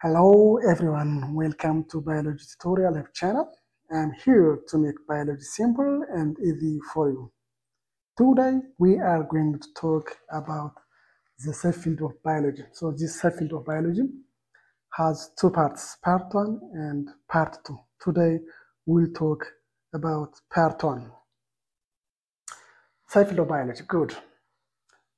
Hello everyone, welcome to Biology Tutorial Hub channel. I'm here to make biology simple and easy for you. Today we are going to talk about the subfield of biology. So this subfield of biology has two parts, part 1 and part 2. Today we'll talk about part 1. Subfield of biology, good.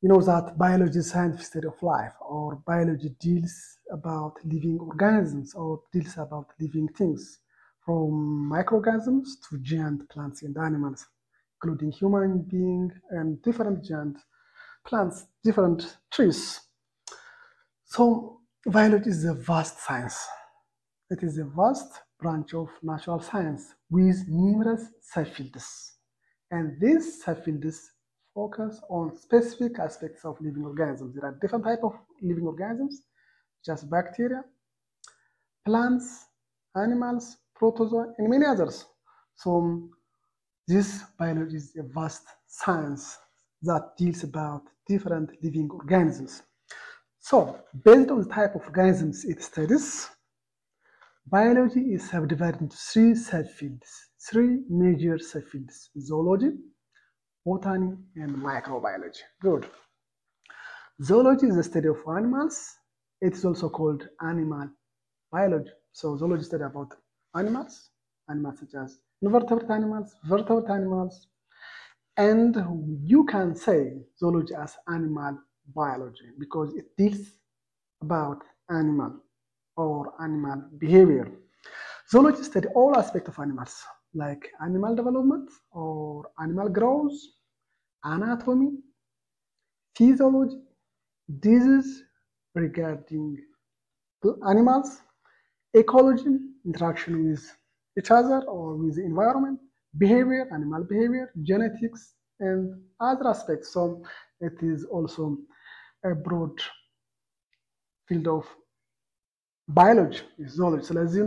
You know that biology is scientific study of life, or biology deals about living organisms or deals about living things, from microorganisms to giant plants and animals, including human beings and different giant plants, different trees. So biology is a vast science. It is a vast branch of natural science with numerous subfields. And these subfields focus on specific aspects of living organisms. There are different types of living organisms, just bacteria, plants, animals, protozoa, and many others. So this biology is a vast science that deals about different living organisms. So based on the type of organisms it studies, biology is subdivided into three subfields, three major subfields: zoology, botany, and microbiology. Good. Zoology is the study of animals. It is also called animal biology. So zoology is study about animals, animals such as invertebrate animals, vertebrate animals, and you can say zoology as animal biology because it deals about animal or animal behavior. Zoology study all aspects of animals, like animal development or animal growth, anatomy, physiology, disease regarding animals, ecology, interaction with each other or with the environment, behavior, animal behavior, genetics, and other aspects. So it is also a broad field of ባዮሎጂ ዞሎጂ። ስለዚህ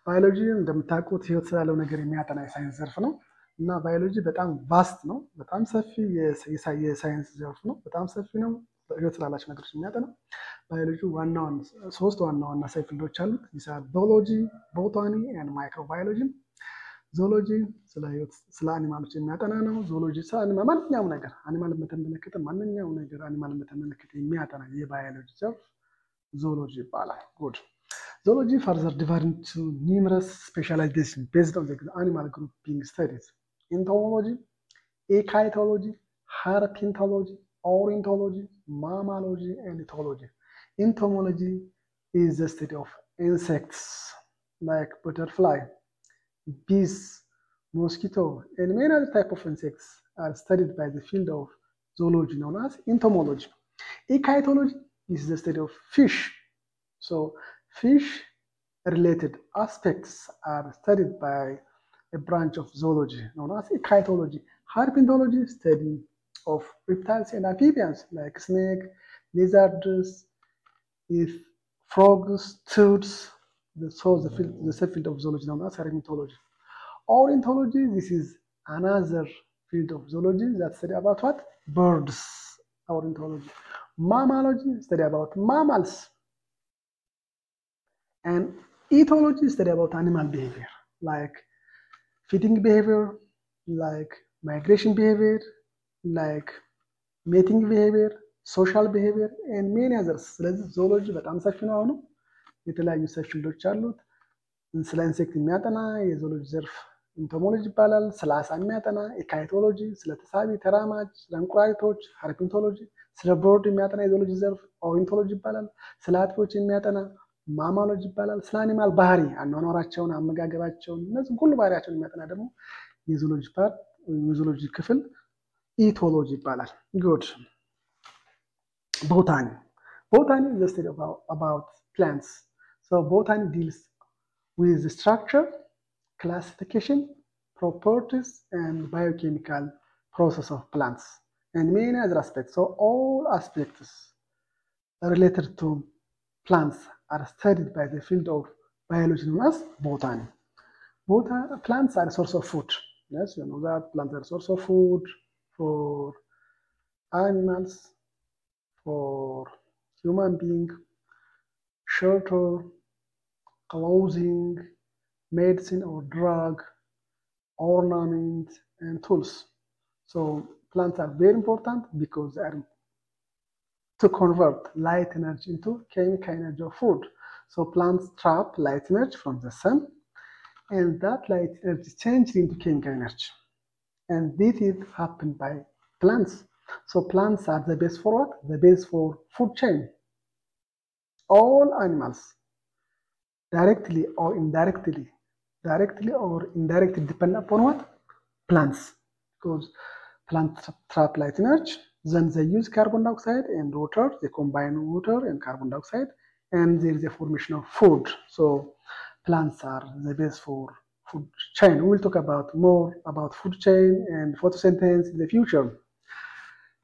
ባዮሎጂ እንደምታውቁት ህይወት ስላለው ነገር የሚያጠና የሳይንስ ዘርፍ ነው እና ባዮሎጂ በጣም ቫስት ነው፣ በጣም ሰፊ የሳይንስ ዘርፍ ነው፣ በጣም ሰፊ ነው። ህይወት ስላላቸው ነገሮች የሚያጠና ባዮሎጂ ሶስት ዋና ዋና ሰብፊልዶች አሉት። ዞሎጂ፣ ቦታኒ ኤንድ ማይክሮባዮሎጂ። ዞሎጂ ስለ ህይወት ስለ አኒማሎች የሚያጠና ነው። ዞሎጂ ስለ ማንኛውም ነገር አኒማልን በተመለከተ ማንኛውም ነገር አኒማልን በተመለከተ የሚያጠና የባዮሎጂ ዘርፍ ዞሎጂ ይባላል። ጉድ Zoology further divided into numerous specializations based on the animal group being studied: entomology, ecology, herpetology, ornithology, mammalogy, and ethology. Entomology is the study of insects like butterfly, bees, mosquito, and many other types of insects are studied by the field of zoology known as entomology. Ecology is the study of fish. So fish-related aspects are studied by a branch of zoology known as ecology. Herpetology, study of reptiles and amphibians like snake, lizards, frogs, toads. The subfield of zoology known as herpetology. Ornithology, this is another field of zoology that study about what? Birds. Ornithology. Mammalogy, study about mammals. And ethology study about animal behavior, like feeding behavior, like migration behavior, like mating behavior, social behavior, and many others. ስለዚህ ዞሎጂ በጣም ሰፊ ነው። አሁን የተለያዩ ሰብፊልዶች አሉት። ስለ ኢንሴክት የሚያጠና የዞሎጂ ዘርፍ ኢንቶሞሎጂ ይባላል። ስለ አሳ የሚያጠና ኤካይቶሎጂ፣ ስለ ተሳቢ ተራማጅ፣ ስለ እንቁራሪቶች ሃርፒንቶሎጂ፣ ስለ ቦርድ የሚያጠና የዞሎጂ ዘርፍ ኦርኒቶሎጂ ይባላል። ስለ አጥፊዎች የሚያጠና ማማሎጂ ይባላል። ስለ አኒማል ባህሪ አኗኗራቸውን፣ አመጋገባቸውን፣ እነዚህ ሁሉ ባህሪያቸውን የሚያጠና ደግሞ የዞሎጂ ፓርት የዞሎጂ ክፍል ኢቶሎጂ ይባላል። ጉድ ቦታኒ is the study about plants. So botany deals with the structure, classification, properties, and biochemical process of plants and many other aspects. So all aspects related to plants are studied by the field of biology known as botany. Plants are a source of food. Yes, you know that plants are a source of food for animals, for human beings, shelter, clothing, medicine or drug, ornament, and tools. So plants are very important because they are to convert light energy into chemical energy of food. So plants trap light energy from the sun, and that light energy changes into chemical energy. And this is happened by plants. So plants are the base for what? The base for food chain. All animals, directly or indirectly, depend upon what? Plants. Because plants trap light energy, then they use carbon dioxide and water, they combine water and carbon dioxide, and there is a formation of food. So plants are the base for food chain. We will talk about more about food chain and photosynthesis in the future.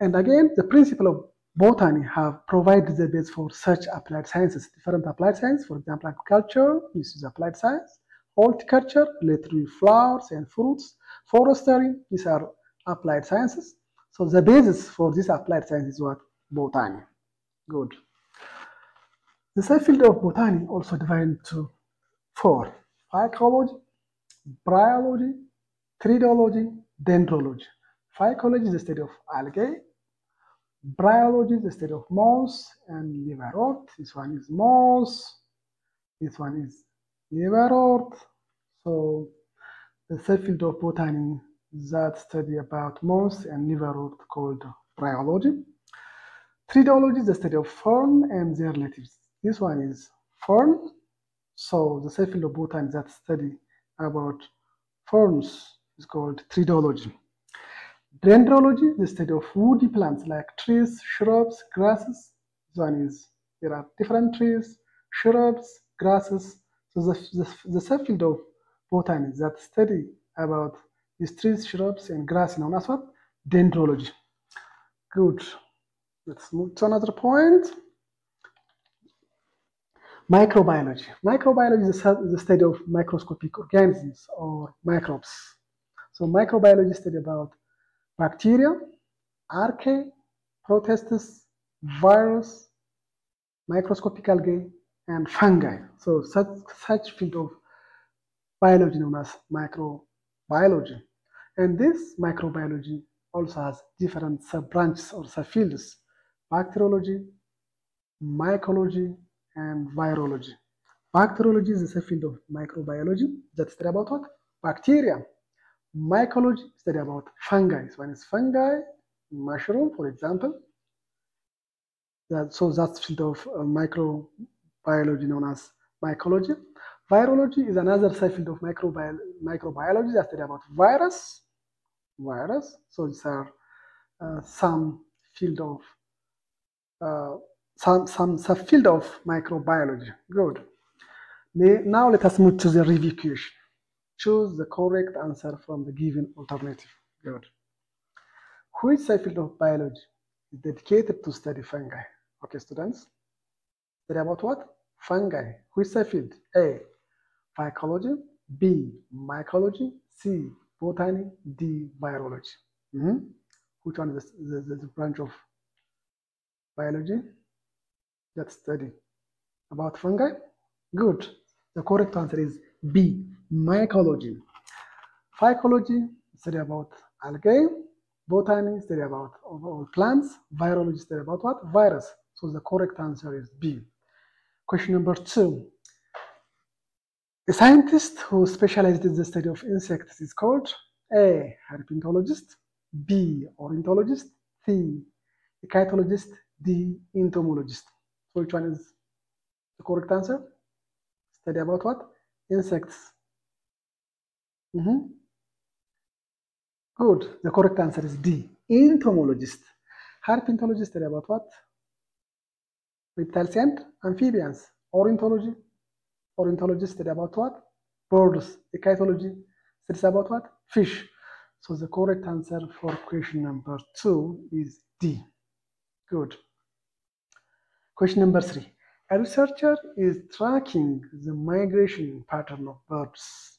And again, the principle of botany have provided the base for such applied sciences, different applied science. For example, agriculture, this is applied science. Horticulture, related with flowers and fruits. Forestry, these are applied sciences. So the basis for this applied science is what? Botany. Good. The subfield of botany also divided into four: phycology, bryology, threadology, dendrology. Phycology is the study of algae. Bryology is the study of moss and liverwort. This one is moss. This one is liverwort. So the subfield of botany that study about moss and liverwort called bryology. Threadology is the study of fern and their relatives. This one is fern. So the subfield of botany that study about ferns is called threadology. Dendrology is the study of woody plants like trees, shrubs, grasses. This one is, there are different trees, shrubs, grasses. So the subfield of botany that study about these trees, shrubs, and grass known as what? Dendrology. Good. Let's move to another point. Microbiology. Microbiology is the study of microscopic organisms or microbes. So microbiology study about bacteria, archaea, protists, virus, microscopic algae, and fungi. So such field of biology known as microbiology. And this microbiology also has different sub-branches or subfields: bacteriology, mycology, and virology. Bacteriology is a subfield of microbiology that study about what? Bacteria. Mycology study about fungi. So one is fungi, mushroom, for example. So that's field of microbiology known as mycology. Virology is another subfield of microbiology that study about virus. So these are some field of some subfield of microbiology. Good. Now let us move to the review question. Choose the correct answer from the given alternative. Good. Which subfield of biology is dedicated to study fungi? Okay, students. Study about what? Fungi. Which subfield? A, phycology. B, mycology. C, botany. D, virology. Which one is the branch of biology that study about fungi? Good. The correct answer is B, mycology. Phycology study about algae. Botany study about all plants. Virology study about what? Virus. So the correct answer is B. Question number 2. A scientist who specialized in the study of insects is called A, herpetologist. B, ornithologist. C, echologist. D, entomologist. So which one is the correct answer? Study about what? Insects. Good. The correct answer is D, entomologist. Herpetologist study about what? Reptiles and amphibians. Ornithologist study about what? Birds. Ecology studies about what? Fish. So the correct answer for question number 2 is D. Good. Question number 3. A researcher is tracking the migration pattern of birds.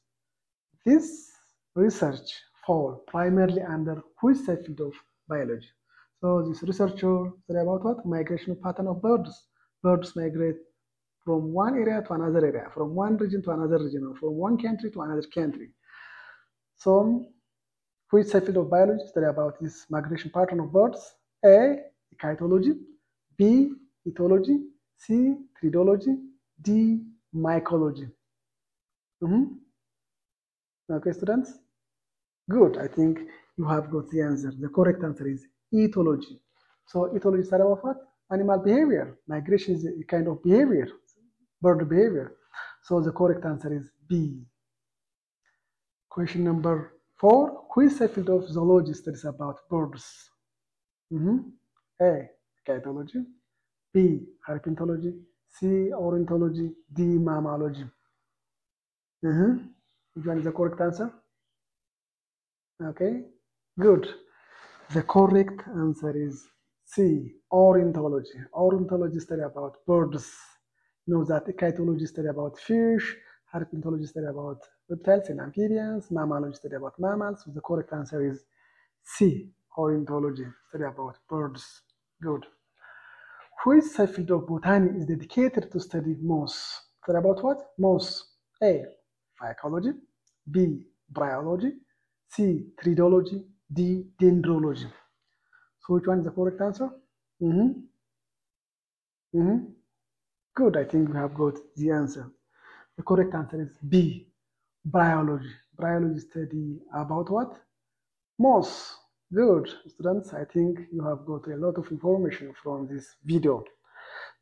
This research falls primarily under which subfield of biology? So this researcher study about what? Migration pattern of birds. Birds migrate from one area to another area, from one region to another region, or from one country to another country. So, which subfield of biology study about this migration pattern of birds? A. Chytology, B. Ethology, C. Threadology, D. Mycology. Okay, students? Good. I think you have got the answer. The correct answer is ethology. So ethology is about what? Animal behavior. Migration is a kind of behavior, bird behavior. So the correct answer is B. Question number 4. Which subfield of zoology studies about birds? A. Chytology, B. Herpetology, C. Ornithology, D. Mammalogy. Which one is the correct answer? Okay, good. The correct answer is C. Ornithology. Ornithology study about birds. You know that chytology study about fish, herpetology study about reptiles and amphibians, mammalogy study about mammals. So the correct answer is C. Ornithology study about birds. Good. Which subfield of botany is dedicated to study moss? Study about what? Moss. A. Phycology, B. Bryology, C. Threadology, D. Dendrology. So which one is the correct answer? Good, I think we have got the answer. The correct answer is B. Bryology. Bryology study about what? Moss. Good, students, I think you have got a lot of information from this video.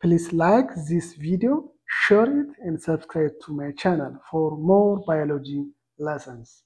Please like this video, share it, and subscribe to my channel for more biology lessons.